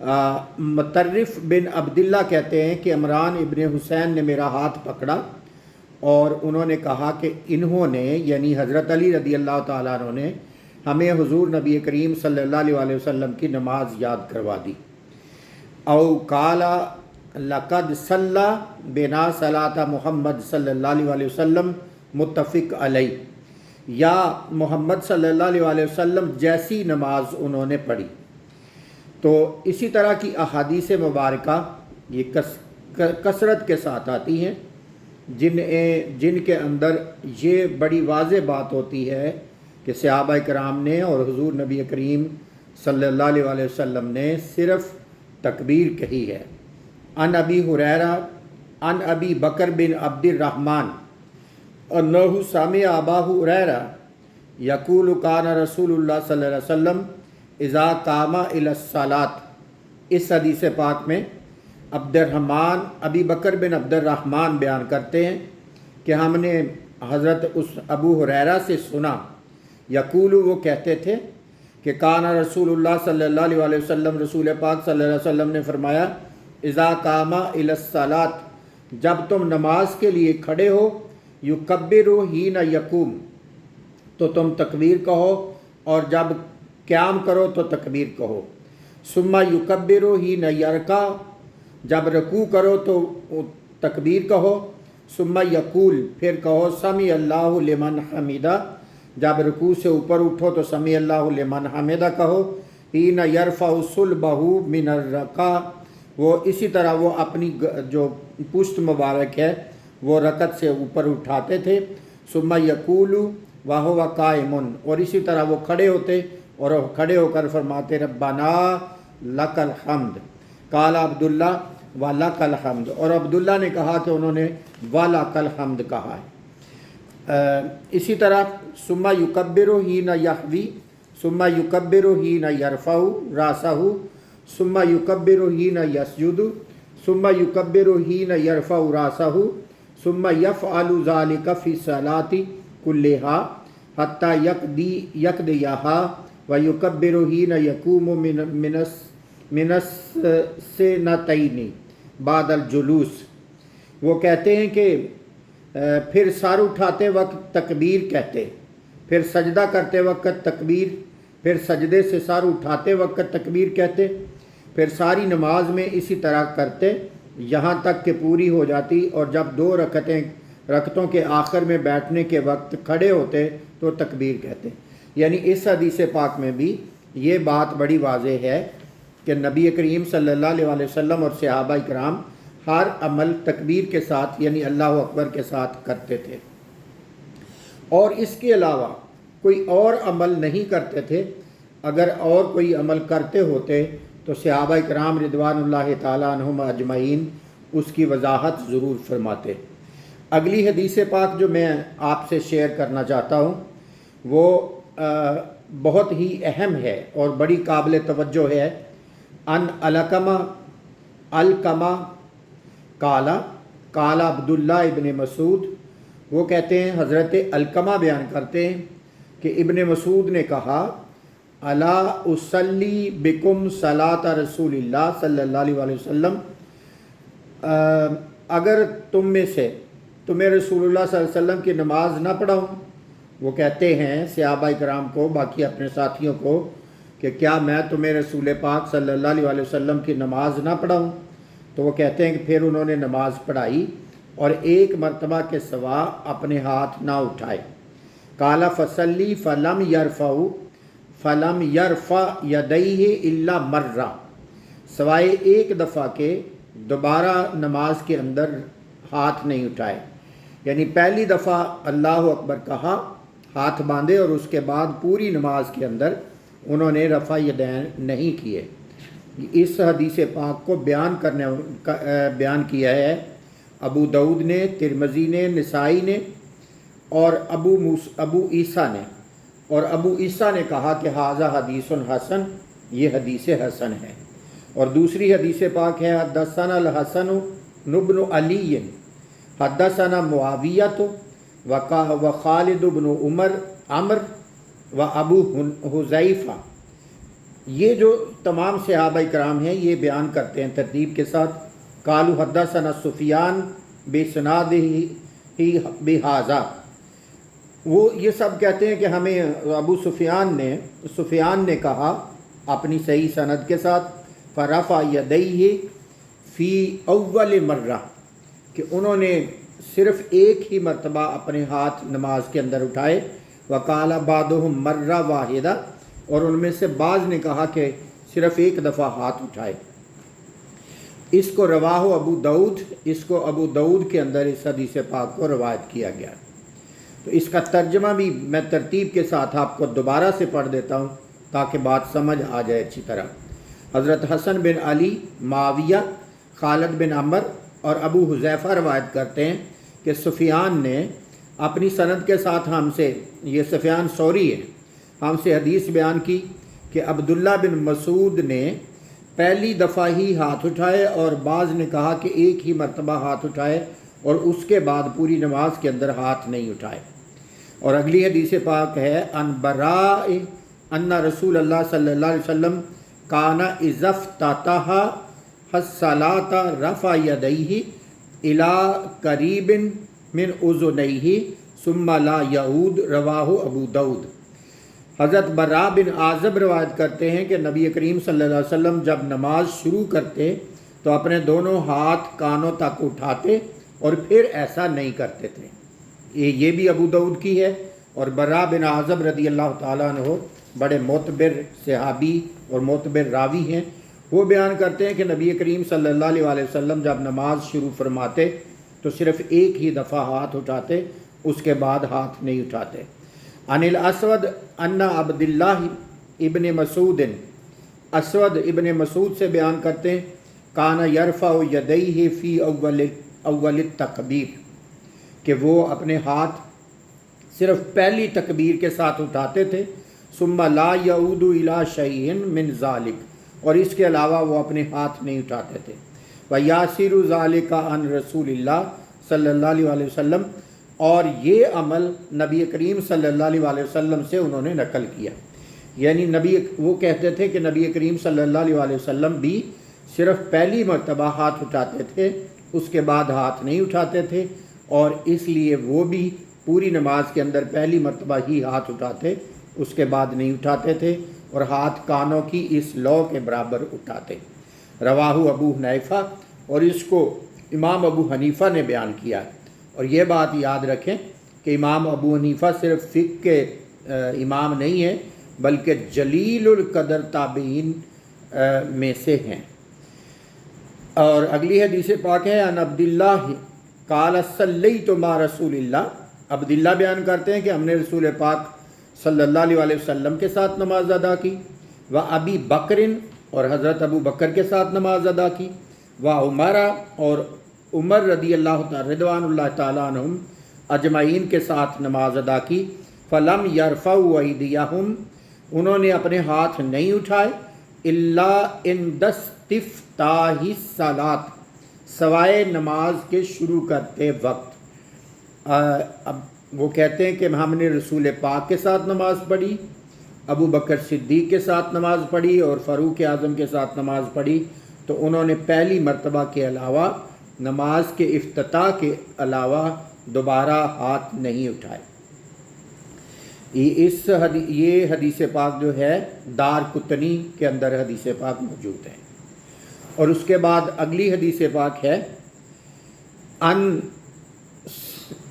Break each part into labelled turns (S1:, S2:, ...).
S1: مطرف بن عبداللہ کہتے ہیں کہ عمران ابن حسین نے میرا ہاتھ پکڑا اور انہوں نے کہا کہ انہوں نے یعنی حضرت علی رضی اللہ تعالیٰ عنہ نے ہمیں حضور نبی کریم صلی اللہ علیہ وسلم کی نماز یاد کروا دی۔ او قالا لقد صلی بنا صلاۃ محمد صلی اللہ علیہ وسلم متفق علیہ، یا محمد صلی اللہ علیہ وسلم جیسی نماز انہوں نے پڑھی۔ تو اسی طرح کی احادیث مبارکہ یہ کثرت کے ساتھ آتی ہیں جن کے اندر یہ بڑی واضح بات ہوتی ہے کہ صحابہ کرام نے اور حضور نبی کریم صلی اللہ علیہ وسلم نے صرف تکبیر کہی ہے۔ ان ابی ہریرہ ان ابی بکر بن عبد الرحمن انہ سمع ابا ہریرہ یقول کان رسول اللہ صلی اللہ علیہ وسلم اذا قام الی الصلاۃ۔ اس حدیث پاک میں عبد الرحمن ابی بکر بن عبد الرحمن بیان کرتے ہیں کہ ہم نے حضرت اس ابو ہریرہ سے سنا، یقول وہ کہتے تھے کہ کان رسول اللہ صلی اللہ علیہ وسلم، رسول پاک صلی اللہ علیہ وسلم نے فرمایا اذا قام الی الصلاۃ، جب تم نماز کے لیے کھڑے ہو، یکبر حین یقوم، تو تم تکبیر کہو، اور جب قیام کرو تو تکبیر کہو، ثم یکبر حین یرکع، جب رکوع کرو تو تکبیر کہو، ثم یقول، پھر کہو سمع اللہ لمن حمدہ، جب رکوع سے اوپر اٹھو تو سمع اللہ لمن حمدہ کہو، حین یرفع صلبہ من الرکع، وہ اسی طرح وہ اپنی جو پشت مبارک ہے وہ رکعت سے اوپر اٹھاتے تھے، ثم یقول وہو قائم، اور اسی طرح وہ کھڑے ہوتے اور کھڑے ہو کر فرماتے ربنا لک الحمد، قال عبداللہ ولک الحمد، اور عبداللہ نے کہا کہ انہوں نے ولک الحمد کہا ہے۔ اسی طرح ثم یکبر حین یحوی، ثم یکبر حین یرفع راسہ، ثم یکبر حین یسجد، ثم یکبر حین یرفع راسہ، ثم یفعل ذلک فی الصلاۃ کلھا حتی یقضیہا، ویکبر حین یقوم من السجدتین بعد الجلوس۔ وہ کہتے ہیں کہ پھر سر اٹھاتے وقت تکبیر کہتے، پھر سجدہ کرتے وقت تکبیر، پھر سجدے سے سر اٹھاتے وقت تکبیر کہتے، پھر ساری نماز میں اسی طرح کرتے یہاں تک کہ پوری ہو جاتی، اور جب دو رکعتوں کے آخر میں بیٹھنے کے وقت کھڑے ہوتے تو تکبیر کہتے۔ یعنی اس حدیث پاک میں بھی یہ بات بڑی واضح ہے کہ نبی کریم صلی اللہ علیہ وسلم اور صحابہ کرام ہر عمل تکبیر کے ساتھ یعنی اللہ اکبر کے ساتھ کرتے تھے، اور اس کے علاوہ کوئی اور عمل نہیں کرتے تھے۔ اگر اور کوئی عمل کرتے ہوتے تو صحابہ کرام رضوان اللہ تعالیٰ عنہم اجمعین اس کی وضاحت ضرور فرماتے۔ اگلی حدیث پاک جو میں آپ سے شیئر کرنا چاہتا ہوں وہ بہت ہی اہم ہے اور بڑی قابل توجہ ہے۔ ان القمہ قال عبداللہ ابن مسعود، وہ کہتے ہیں حضرت علقمہ بیان کرتے ہیں کہ ابن مسعود نے کہا الا اصلی بکم صلاۃ رسول اللہ صلی اللہ علیہ وسلم، اگر تم میں سے تمہیں رسول اللہ صلی اللہ علیہ وسلم کی نماز نہ پڑھاؤں۔ وہ کہتے ہیں صحابہ کرام کو، باقی اپنے ساتھیوں کو، کہ کیا میں تمہیں رسول پاک صلی اللہ علیہ وسلم کی نماز نہ پڑھاؤں؟ تو وہ کہتے ہیں کہ پھر انہوں نے نماز پڑھائی اور ایک مرتبہ کے سوا اپنے ہاتھ نہ اٹھائے۔ قال فصلی فلم یرفع یدیہ الا مرہ، سوائے ایک دفعہ کے دوبارہ نماز کے اندر ہاتھ نہیں اٹھائے۔ یعنی پہلی دفعہ اللہ اکبر کہا، ہاتھ باندھے، اور اس کے بعد پوری نماز کے اندر انہوں نے رفع یدین نہیں کیے۔ اس حدیث پاک کو بیان کیا ہے ابو داؤد نے، ترمذی نے، نسائی نے اور ابو عیسیٰ نے، اور ابو عیسیٰ نے کہا کہ ھذا حدیث حسن، یہ حدیث حسن ہے۔ اور دوسری حدیث پاک ہے حدثنا الحسن بن علی حدثنا معاویہ وخالد بن عمر و ابو حذیفہ یہ جو تمام صحابہ کرام ہیں یہ بیان کرتے ہیں ترتیب کے ساتھ، قالوا حدثنا سفیان بسنادہ ہی بہذا، وہ یہ سب کہتے ہیں کہ ہمیں ابو سفیان نے کہا اپنی صحیح سند کے ساتھ، فرفع یدیہ فی اول مرہ، کہ انہوں نے صرف ایک ہی مرتبہ اپنے ہاتھ نماز کے اندر اٹھائے، وقال بعضهم مرہ واحدہ، اور ان میں سے بعض نے کہا کہ صرف ایک دفعہ ہاتھ اٹھائے۔ اس کو رواہ ابو داؤد، اس کو ابو داؤد کے اندر اس حدیث پاک کو روایت کیا گیا۔ تو اس کا ترجمہ بھی میں ترتیب کے ساتھ آپ کو دوبارہ سے پڑھ دیتا ہوں تاکہ بات سمجھ آ جائے اچھی طرح۔ حضرت حسن بن علی، معاویہ، خالد بن عمر اور ابو حذیفہ روایت کرتے ہیں کہ سفیان نے اپنی سند کے ساتھ ہم سے، یہ سفیان ثوری ہے، ہم سے حدیث بیان کی کہ عبداللہ بن مسعود نے پہلی دفعہ ہی ہاتھ اٹھائے اور بعض نے کہا کہ ایک ہی مرتبہ ہاتھ اٹھائے اور اس کے بعد پوری نماز کے اندر ہاتھ نہیں اٹھائے۔ اور اگلی حدیث پاک ہے ان براء ان رسول اللہ صلی اللہ علیہ وسلم کان اذا افتتح الصلاۃ رفع یدیہ الی قریب من اذنیہ ثم لا یعود، رواہ ابو داؤد۔ حضرت براء بن عازب روایت کرتے ہیں کہ نبی کریم صلی اللہ علیہ وسلم جب نماز شروع کرتے تو اپنے دونوں ہاتھ کانوں تک اٹھاتے اور پھر ایسا نہیں کرتے تھے۔ یہ بھی ابو داؤد کی ہے، اور براء بن عازب رضی اللہ تعالیٰ عنہ بڑے معتبر صحابی اور معتبر راوی ہیں۔ وہ بیان کرتے ہیں کہ نبی کریم صلی اللہ علیہ وسلم جب نماز شروع فرماتے تو صرف ایک ہی دفعہ ہاتھ اٹھاتے، اس کے بعد ہاتھ نہیں اٹھاتے۔ عن الاسود ان عبداللہ ابن مسعود، اسود ابن مسعود سے بیان کرتے ہیں کان یرفع یدیہ فی اول التکبیر، کہ وہ اپنے ہاتھ صرف پہلی تکبیر کے ساتھ اٹھاتے تھے، ثم لا یعود الی شیء من ذلک، اور اس کے علاوہ وہ اپنے ہاتھ نہیں اٹھاتے تھے۔ ویاسر ذلک عن رسول اللہ صلی اللہ علیہ وسلم، اور یہ عمل نبی کریم صلی اللہ علیہ وسلم سے انہوں نے نقل کیا، یعنی وہ کہتے تھے کہ نبی کریم صلی اللہ علیہ وسلم بھی صرف پہلی مرتبہ ہاتھ اٹھاتے تھے، اس کے بعد ہاتھ نہیں اٹھاتے تھے، اور اس لیے وہ بھی پوری نماز کے اندر پہلی مرتبہ ہی ہاتھ اٹھاتے، اس کے بعد نہیں اٹھاتے تھے، اور ہاتھ کانوں کی اس لو کے برابر اٹھاتے۔ رواہ ابو حنیفہ، اور اس کو امام ابو حنیفہ نے بیان کیا ہے۔ اور یہ بات یاد رکھیں کہ امام ابو حنیفہ صرف فقہ کے امام نہیں ہیں بلکہ جلیل القدر تابعین میں سے ہیں۔ اور اگلی حدیث پاک ہے ان عبداللہ قال صلیت مع رسول اللہ، عبداللہ بیان کرتے ہیں کہ ہم نے رسول پاک صلی اللہ علیہ وسلم کے ساتھ نماز ادا کی، و ابی بکر، اور حضرت ابو بکر کے ساتھ نماز ادا کی، و عمر، اور عمر رضی اللہ تعالی رضوان اللہ تعالیٰ عنہم اجمعین کے ساتھ نماز ادا کی، فلم یرفعوا ایدیہم، انہوں نے اپنے ہاتھ نہیں اٹھائے، الا عند استفتاح الصلاۃ، سوائے نماز کے شروع کرتے وقت۔ اب وہ کہتے ہیں کہ ہم نے رسول پاک کے ساتھ نماز پڑھی، ابو بکر صدیق کے ساتھ نماز پڑھی اور فاروق اعظم کے ساتھ نماز پڑھی، تو انہوں نے پہلی مرتبہ کے علاوہ نماز کے افتتاح کے علاوہ دوبارہ ہاتھ نہیں اٹھائے۔ یہ حدیث پاک جو ہے دار قطنی کے اندر حدیث پاک موجود ہے۔ اور اس کے بعد اگلی حدیث پاک ہے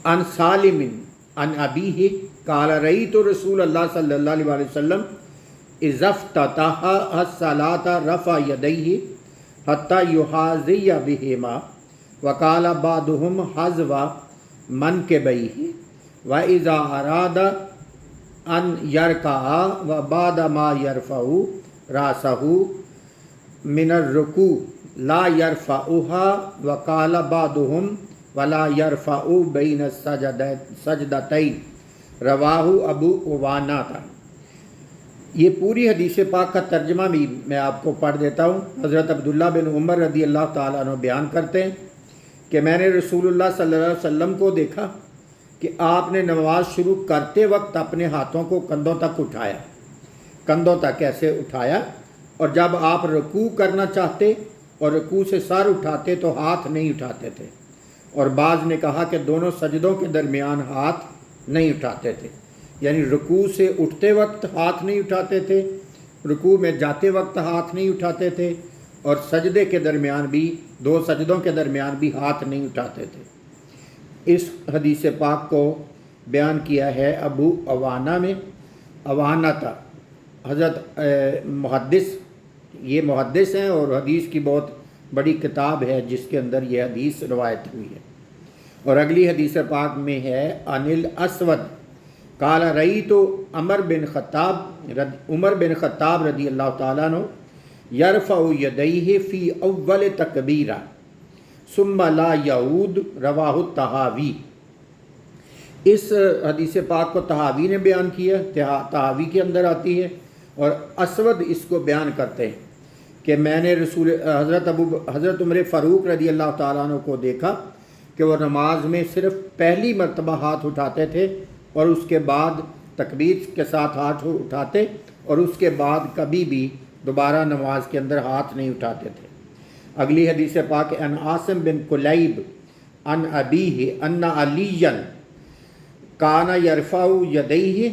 S1: ان سالم ان ابیہ قال رأیت رسول اللہ صلی اللہ علیہ وسلم اذا افتتح الصلاۃ رفع یدیہ حتی یحاذی بہما، وقال بعضهم حذو منکبیہ، واذا اراد ان یرکع وبعد ما یرفع راسہ من الرکوع لا یرفعها، وقال بعضهم ولا یرفع بین السجدتین، رواہ ابو عوانہ۔ یہ پوری حدیث پاک کا ترجمہ بھی میں آپ کو پڑھ دیتا ہوں۔ حضرت عبداللہ بن عمر رضی اللہ تعالیٰ عنہ بیان کرتے ہیں کہ میں نے رسول اللہ صلی اللہ علیہ وسلم کو دیکھا کہ آپ نے نماز شروع کرتے وقت اپنے ہاتھوں کو کندھوں تک اٹھایا۔ کندھوں تک ایسے اٹھایا اور جب آپ رکوع کرنا چاہتے اور رکوع سے سر اٹھاتے تو ہاتھ نہیں اٹھاتے تھے، اور بعض نے کہا کہ دونوں سجدوں کے درمیان ہاتھ نہیں اٹھاتے تھے، یعنی رکوع سے اٹھتے وقت ہاتھ نہیں اٹھاتے تھے، رکوع میں جاتے وقت ہاتھ نہیں اٹھاتے تھے، اور سجدے کے درمیان بھی، دو سجدوں کے درمیان بھی ہاتھ نہیں اٹھاتے تھے۔ اس حدیث پاک کو بیان کیا ہے ابو عوانہ میں، عوانہ حضرت محدث، یہ محدث ہیں اور حدیث کی بہت بڑی کتاب ہے جس کے اندر یہ حدیث روایت ہوئی ہے۔ اور اگلی حدیث پاک میں ہے عن الاسود قال رأیت عمر بن خطاب رضی اللہ تعالیٰ عنہ یرفع یدیہ فی اول تکبیرہ ثم لا یعود، رواہ الطحاوی۔ اس حدیث پاک کو طحاوی نے بیان کیا، طحاوی کے اندر آتی ہے، اور اسود اس کو بیان کرتے ہیں کہ میں نے حضرت عمر فاروق رضی اللہ تعالیٰ عنہ کو دیکھا کہ وہ نماز میں صرف پہلی مرتبہ ہاتھ اٹھاتے تھے، اور اس کے بعد تکبیر کے ساتھ ہاتھ اٹھاتے، اور اس کے بعد کبھی بھی دوبارہ نماز کے اندر ہاتھ نہیں اٹھاتے تھے۔ اگلی حدیث پاک ان عاصم بن کلیب ان ابیہ ان علیًا کان یرفع یدیہ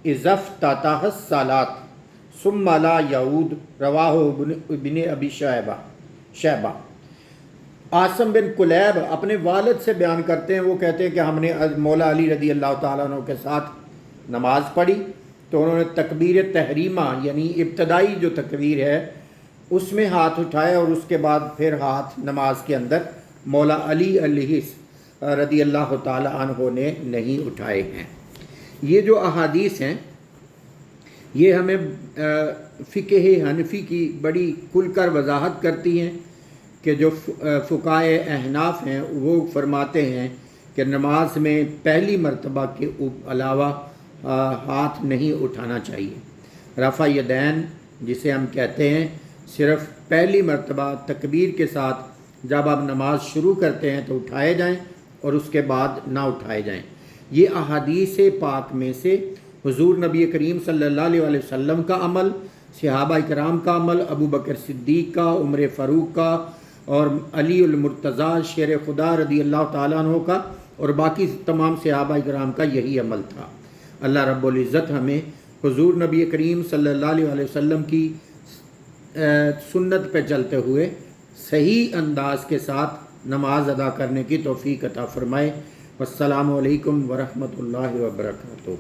S1: اذا افتتح الصلاۃ ثم لا یعود، رواہ ابن ابی شیبہ۔ عاصم بن کلیب اپنے والد سے بیان کرتے ہیں، وہ کہتے ہیں کہ ہم نے مولا علی رضی اللہ تعالیٰ عنہ کے ساتھ نماز پڑھی تو انہوں نے تکبیر تحریمہ یعنی ابتدائی جو تکبیر ہے اس میں ہاتھ اٹھائے، اور اس کے بعد پھر ہاتھ نماز کے اندر مولا علی علیہ رضی اللہ تعالیٰ عنہ نے نہیں اٹھائے ہیں۔ یہ جو احادیث ہیں یہ ہمیں فقہ حنفی کی بڑی کھل کر وضاحت کرتی ہیں کہ جو فقہائے احناف ہیں وہ فرماتے ہیں کہ نماز میں پہلی مرتبہ کے علاوہ ہاتھ نہیں اٹھانا چاہیے۔ رفع یدین جسے ہم کہتے ہیں، صرف پہلی مرتبہ تکبیر کے ساتھ جب آپ نماز شروع کرتے ہیں تو اٹھائے جائیں اور اس کے بعد نہ اٹھائے جائیں۔ یہ احادیث پاک میں سے حضور نبی کریم صلی اللہ علیہ وسلم کا عمل، صحابہ کرام کا عمل، ابو بکر صدیق کا، عمر فاروق کا، اور علی المرتضیٰ شیر خدا رضی اللہ تعالیٰ عنہ کا، اور باقی تمام صحابہ کرام کا یہی عمل تھا۔ اللہ رب العزت ہمیں حضور نبی کریم صلی اللہ علیہ وسلم کی سنت پہ چلتے ہوئے صحیح انداز کے ساتھ نماز ادا کرنے کی توفیق عطا فرمائے۔ والسلام علیکم ورحمۃ اللہ وبرکاتہ۔